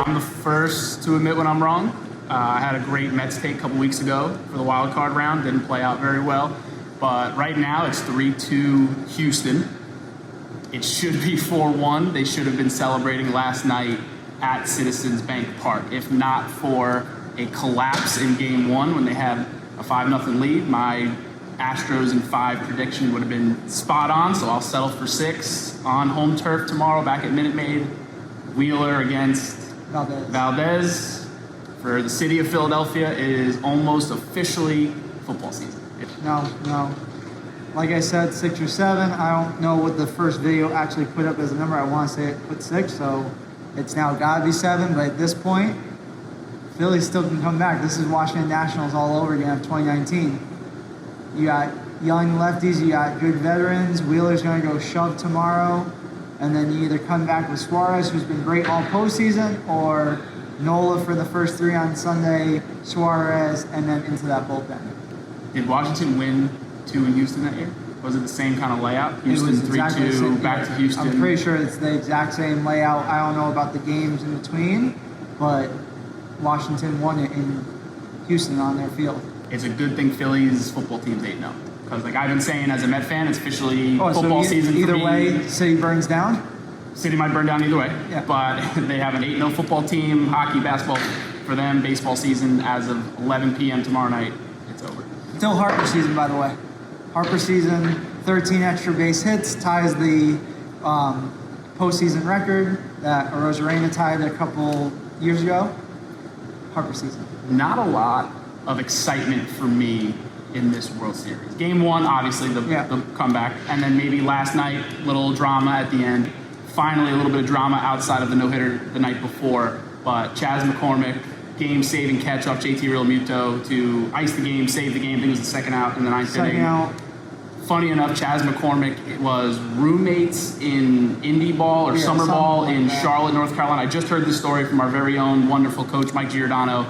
I'm the first to admit when I'm wrong. I had a great Mets take a couple weeks ago for the wild card round. Didn't play out very well. But right now it's 3-2 Houston. It should be 4-1. They should have been celebrating last night at Citizens Bank Park. If not for a collapse in game one when they had a 5-0 lead, my Astros in 5 prediction would have been spot on, so I'll settle for 6 on home turf tomorrow back at Minute Maid. Wheeler against Valdez. For the city of Philadelphia, it is almost officially football season. No. Like I said, 6 or 7. I don't know what the first video actually put up as a number. I want to say it put 6, so it's now got to be 7. But at this point, Philly still can come back. This is Washington Nationals all over again of 2019. You got young lefties, you got good veterans. Wheeler's going to go shove tomorrow. And then you either come back with Suarez, who's been great all postseason, or Nola for the first 3 on Sunday, Suarez, and then into that bullpen. Did Washington win 2 in Houston that year? Was it the same kind of layout? Houston 3-2, back to Houston? I'm pretty sure it's the exact same layout. I don't know about the games in between, but Washington won it in Houston on their field. It's a good thing Philly's football team's 8-0. Because like I've been saying as a Met fan, it's officially football season either for me. way, city burns down? City might burn down either way. Yeah. But they have an 8-0 football team, hockey, basketball for them, baseball season as of 11 p.m. tomorrow night. It's over. Still Harper season, by the way. Harper season, 13 extra base hits, ties the postseason record that Arozarena tied a couple years ago. Harper season. Not a lot of excitement for me in this World Series. Game 1, obviously, the comeback. And then maybe last night, little drama at the end. Finally, a little bit of drama outside of the no-hitter the night before. But Chas McCormick, game-saving catch off JT Realmuto to ice the game, save the game. I think it was the second out in the 9th inning. Out. Funny enough, Chas McCormick was roommates in indie ball or summer ball in Charlotte, North Carolina. I just heard this story from our very own wonderful coach, Mike Giordano.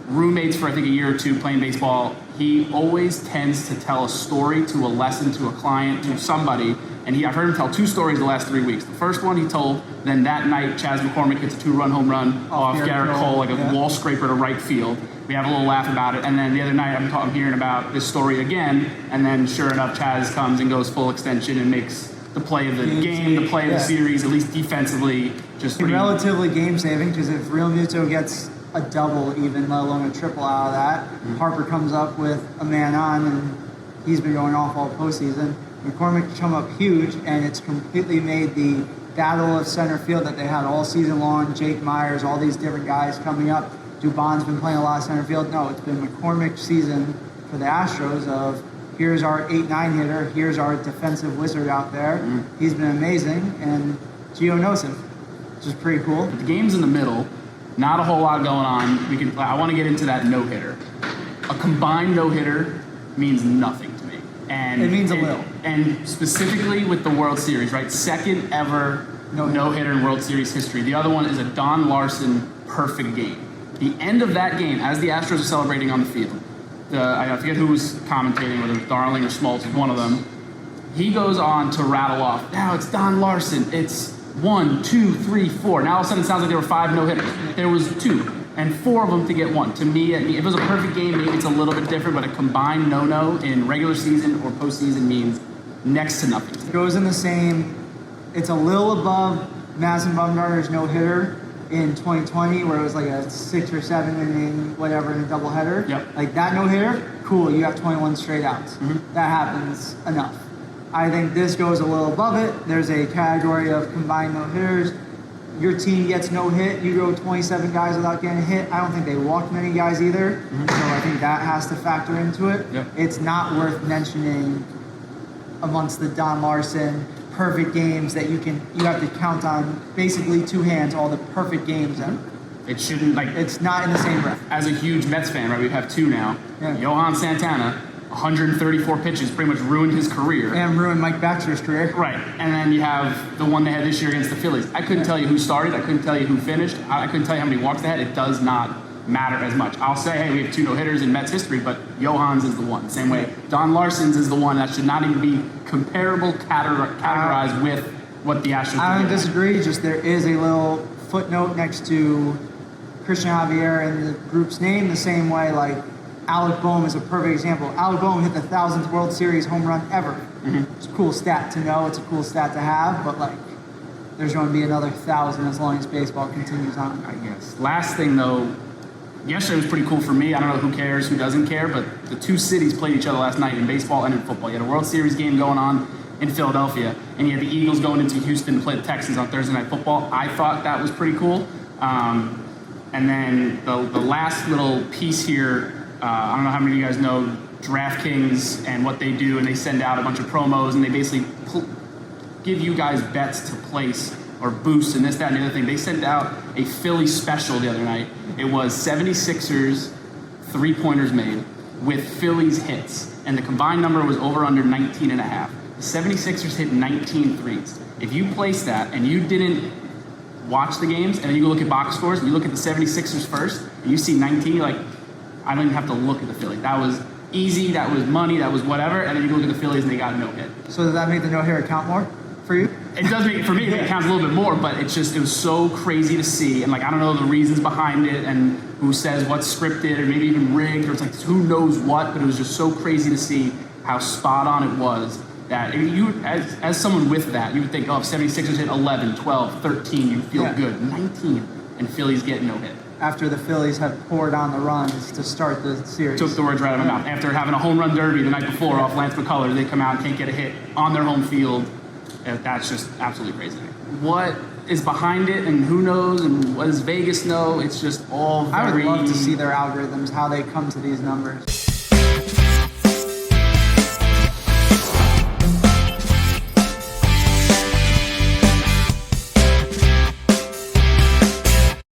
Roommates for I think a year or 2 playing baseball. He always tends to tell a story, to a lesson, to a client, to somebody. And I've heard him tell 2 stories the last 3 weeks. The first one he told, then that night Chas McCormick hits a 2-run home run off Garrett Cole, like a wall scraper to right field. We have a little laugh about it. And then the other night I'm hearing about this story again. And then sure enough, Chas comes and goes full extension and makes the play of the game, the play of the series, at least defensively. Just relatively game-saving, because if Realmuto gets a double even, let alone a triple out of that, Harper comes up with a man on, and he's been going off all postseason. McCormick come up huge, and it's completely made the battle of center field that they had all season long. Jake Myers, all these different guys coming up. Dubon's been playing a lot of center field. No, it's been McCormick's season for the Astros of here's our 8-9 hitter, here's our defensive wizard out there. He's been amazing, and Gio knows him, which is pretty cool. The game's in the middle. Not a whole lot going on. I want to get into that no-hitter. A combined no-hitter means nothing to me. And it means a little. And specifically with the World Series, right? Second ever no-hitter in World Series history. The other one is a Don Larson perfect game. The end of that game, as the Astros are celebrating on the field, I forget who was commentating, whether it was Darling or Smoltz, one of them. He goes on to rattle off, now it's Don Larson, it's 1, 2, 3, 4. Now all of a sudden it sounds like there were 5 no-hitters. There was 2, and 4 of them to get 1. To me, if it was a perfect game, maybe it's a little bit different, but a combined no-no in regular season or postseason means next to nothing. It goes in the same, it's a little above Madison Bumgarner's no-hitter in 2020, where it was like a 6 or 7 inning, whatever, in a doubleheader. Yep. Like that no-hitter, cool, you have 21 straight outs. That happens enough. I think this goes a little above it. There's a category of combined no-hitters. Your team gets no hit, you go 27 guys without getting a hit. I don't think they walked many guys either, so I think that has to factor into it. Yep. It's not worth mentioning amongst the Don Larson perfect games that you have to count on basically 2 hands, all the perfect games. It shouldn't, it's not in the same breath. As a huge Mets fan, right, we have 2 now. Yeah. Johan Santana, 134 pitches, pretty much ruined his career. And ruined Mike Baxter's career. Right. And then you have the one they had this year against the Phillies. I couldn't tell you who started. I couldn't tell you who finished. I couldn't tell you how many walks they had. It does not matter as much. I'll say, hey, we have 2 no-hitters in Mets history, but Johan's is the one. Same way Don Larson's is the one that should not even be comparable, categorized with what the Astros I don't disagree, just there is a little footnote next to Christian Javier and the group's name the same way. Like Alec Boehm is a perfect example. Alec Boehm hit the 1000th World Series home run ever. It's a cool stat to know. It's a cool stat to have. But like, there's going to be another 1,000 as long as baseball continues on. I guess. Last thing though, yesterday was pretty cool for me. I don't know who cares, who doesn't care, but the two cities played each other last night in baseball and in football. You had a World Series game going on in Philadelphia, and you had the Eagles going into Houston to play the Texans on Thursday Night Football. I thought that was pretty cool. And then the last little piece here, I don't know how many of you guys know DraftKings and what they do, and they send out a bunch of promos, and they basically give you guys bets to place or boost and this, that, and the other thing. They sent out a Philly special the other night. It was 76ers three-pointers made with Phillies hits, and the combined number was over under 19 and a half. The 76ers hit 19 threes. If you place that and you didn't watch the games, and then you go look at box scores, and you look at the 76ers first, and you see 19, you're like, I don't even have to look at the Phillies. That was easy, that was money, that was whatever, and then you go look at the Phillies and they got no hit. So does that make the no-hitter count more for you? It does make, for me, it counts a little bit more, but it was so crazy to see, and like, I don't know the reasons behind it, and who says what's scripted, or maybe even rigged, or it's like, who knows what, but it was just so crazy to see how spot on it was, that you, as someone with that, you would think, oh, if 76ers hit 11, 12, 13, you'd feel good. 19, and Phillies get no hit. After the Phillies have poured on the runs to start the series. Took the words right out of my mouth. After having a home run derby the night before off Lance McCullers, they come out and can't get a hit on their home field. That's just absolutely crazy. What is behind it, and who knows, and what does Vegas know? It's just all very... I would love to see their algorithms, how they come to these numbers.